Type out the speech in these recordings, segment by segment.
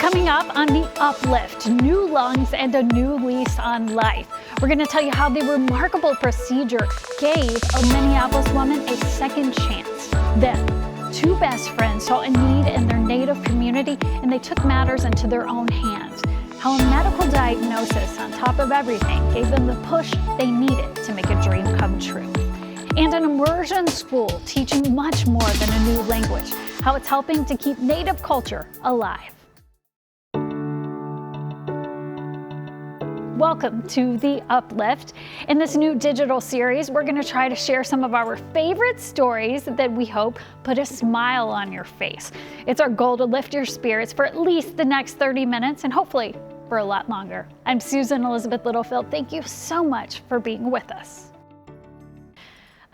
Coming up on the Uplift, new lungs and a new lease on life. We're going to tell you how the remarkable procedure gave a Minneapolis woman a second chance. Then, two best friends saw a need in their native community and they took matters into their own hands. How a medical diagnosis on top of everything gave them the push they needed to make a dream come true. And an immersion school teaching much more than a new language, how it's helping to keep Native culture alive. Welcome to the Uplift. In this new digital series, we're going to try to share some of our favorite stories that we hope put a smile on your face. It's our goal to lift your spirits for at least the next 30 minutes and hopefully for a lot longer. I'm Susan Elizabeth Littlefield. Thank you so much for being with us.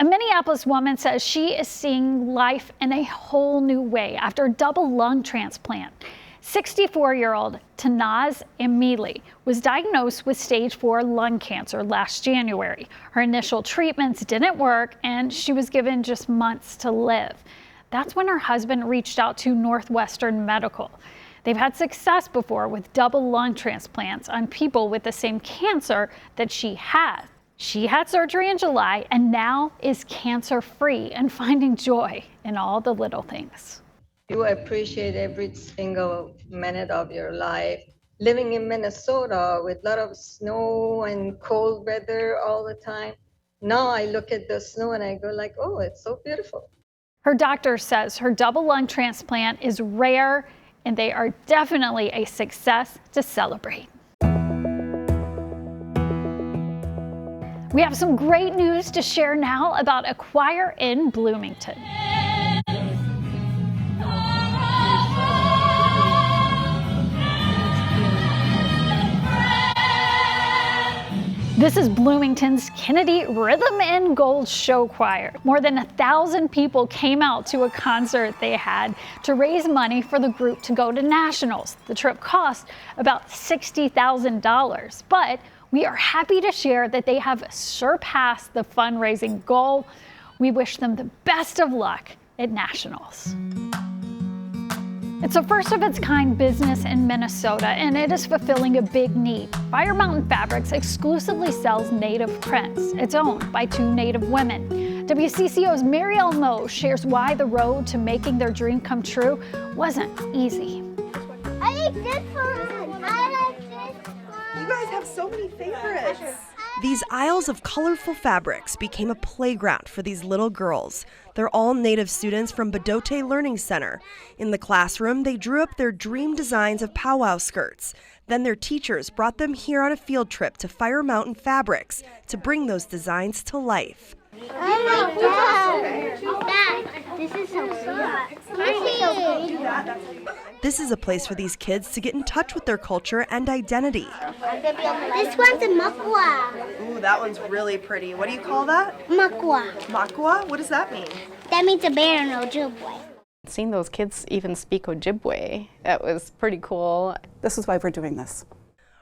A Minneapolis woman says she is seeing life in a whole new way after a double lung transplant. 64-year-old Tanaz Emili was diagnosed with stage 4 lung cancer last January. Her initial treatments didn't work and she was given just months to live. That's when her husband reached out to Northwestern Medical. They've had success before with double lung transplants on people with the same cancer that she had. She had surgery in July and now is cancer-free and finding joy in all the little things. You appreciate every single minute of your life. Living in Minnesota with a lot of snow and cold weather all the time. Now I look at the snow and I go like, oh, it's so beautiful. Her doctor says her double lung transplant is rare and they are definitely a success to celebrate. We have some great news to share now about a choir in Bloomington. This is Bloomington's Kennedy Rhythm and Gold Show Choir. More than 1,000 people came out to a concert they had to raise money for the group to go to nationals. The trip cost about $60,000, but we are happy to share that they have surpassed the fundraising goal. We wish them the best of luck at nationals. It's a first of its kind business in Minnesota, and it is fulfilling a big need. Fire Mountain Fabrics exclusively sells native prints. It's owned by two native women. WCCO's Marielle Moe shares why the road to making their dream come true wasn't easy. I like this one. I like this one. You guys have so many favorites. These aisles of colorful fabrics became a playground for these little girls. They're all native students from Bedote Learning Center. In the classroom, they drew up their dream designs of powwow skirts. Then their teachers brought them here on a field trip to Fire Mountain Fabrics to bring those designs to life. Oh my God! Dad, this is so pretty. This is a place for these kids to get in touch with their culture and identity. This one's a makwa. Ooh, that one's really pretty. What do you call that? Makwa. Makwa? What does that mean? That means a bear in Ojibwe. Seeing those kids even speak Ojibwe, that was pretty cool. This is why we're doing this.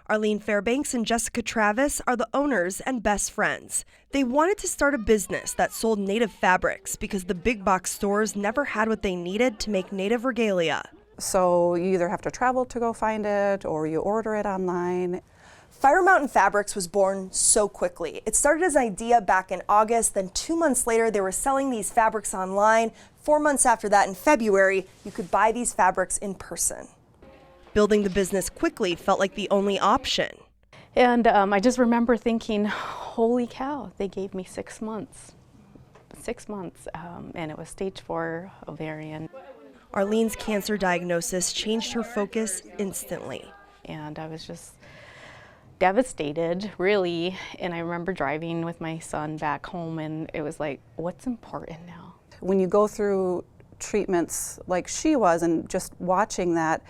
Arlene Fairbanks and Jessica Travis are the owners and best friends. They wanted to start a business that sold native fabrics because the big box stores never had what they needed to make native regalia. So you either have to travel to go find it or you order it online. Fire Mountain Fabrics was born so quickly. It started as an idea back in August, then 2 months later they were selling these fabrics online. 4 months after that, in February, you could buy these fabrics in person. Building the business quickly felt like the only option. And I just remember thinking, holy cow, they gave me 6 months. 6 months, and it was stage 4 ovarian. Arlene's cancer diagnosis changed her focus instantly. And I was just devastated, really. And I remember driving with my son back home, and it was like, what's important now? When you go through treatments like she was and just watching that,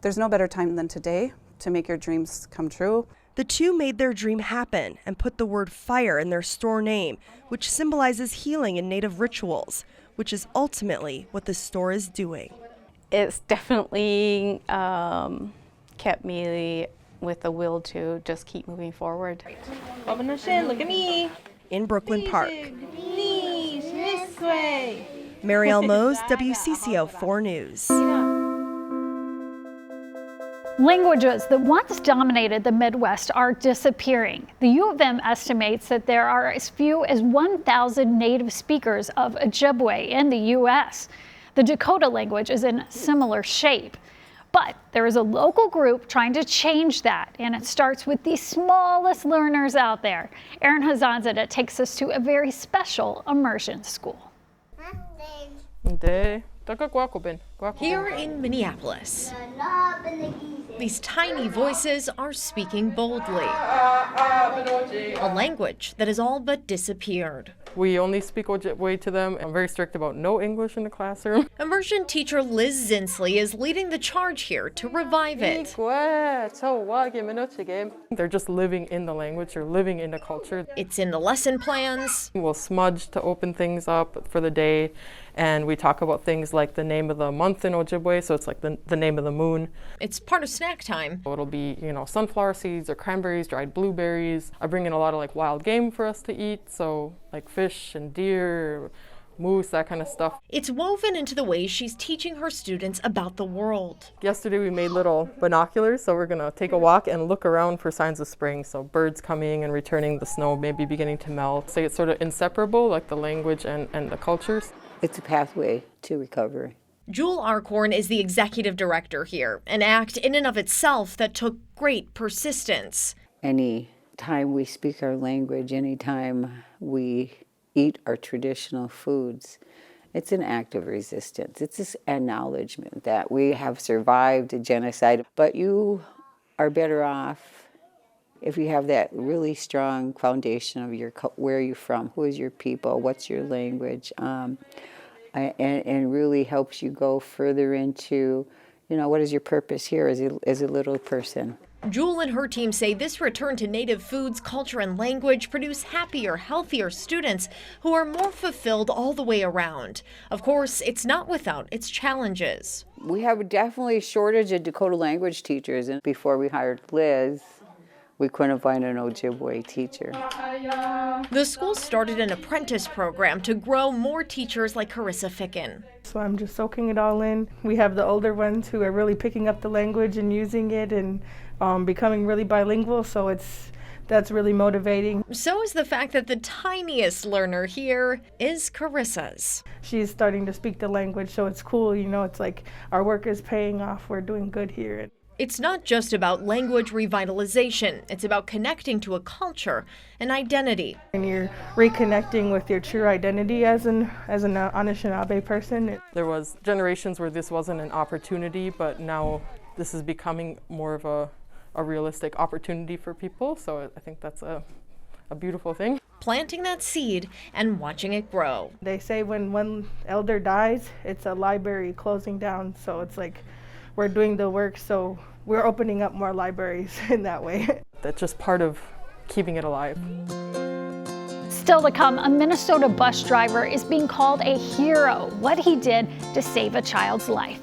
there's no better time than today to make your dreams come true. The two made their dream happen and put the word fire in their store name, which symbolizes healing in native rituals, which is ultimately what the store is doing. It's definitely kept me with the will to just keep moving forward. Look at me. In Brooklyn Park. Knees this way. Marielle Moe, WCCO 4 News. Languages that once dominated the Midwest are disappearing. The U of M estimates that there are as few as 1,000 native speakers of Ojibwe in the U.S. The Dakota language is in similar shape. But there is a local group trying to change that, and it starts with the smallest learners out there. Erin Hazanzada takes us to a very special immersion school. Here in Minneapolis, these tiny voices are speaking boldly, a language that has all but disappeared. We only speak Ojibwe to them. I'm very strict about no English in the classroom. Immersion teacher Liz Zinsley is leading the charge here to revive it. They're just living in the language, or living in the culture. It's in the lesson plans. We'll smudge to open things up for the day, and we talk about things like the name of the month in Ojibwe, so it's like the name of the moon. It's part of snack time. It'll be, sunflower seeds or cranberries, dried blueberries. I bring in a lot of wild game for us to eat, so like fish and deer, moose, that kind of stuff. It's woven into the way she's teaching her students about the world. Yesterday we made little binoculars, so we're gonna take a walk and look around for signs of spring. So birds coming and returning, the snow maybe beginning to melt. So it's sort of inseparable, like the language and the cultures. It's a pathway to recovery. Jewel Arcorn is the executive director here, an act in and of itself that took great persistence. Any time we speak our language, any time we eat our traditional foods, it's an act of resistance. It's this acknowledgement that we have survived a genocide, but you are better off if you have that really strong foundation of where are you from, who is your people, what's your language, and really helps you go further into, what is your purpose here as a little person. Jewel and her team say this return to native foods, culture, and language produce happier, healthier students who are more fulfilled all the way around. Of course, it's not without its challenges. We have definitely a shortage of Dakota language teachers, and before we hired Liz, we couldn't find an Ojibwe teacher. The school started an apprentice program to grow more teachers like Carissa Ficken. So I'm just soaking it all in. We have the older ones who are really picking up the language and using it and becoming really bilingual, so that's really motivating. So is the fact that the tiniest learner here is Carissa's. She's starting to speak the language, so it's cool, it's like our work is paying off, we're doing good here. It's not just about language revitalization. It's about connecting to a culture, an identity. And you're reconnecting with your true identity as an Anishinaabe person. There was generations where this wasn't an opportunity, but now this is becoming more of a realistic opportunity for people. So I think that's a beautiful thing. Planting that seed and watching it grow. They say when one elder dies, it's a library closing down. So it's like we're doing the work, so we're opening up more libraries in that way. That's just part of keeping it alive. Still to come, a Minnesota bus driver is being called a hero. What he did to save a child's life.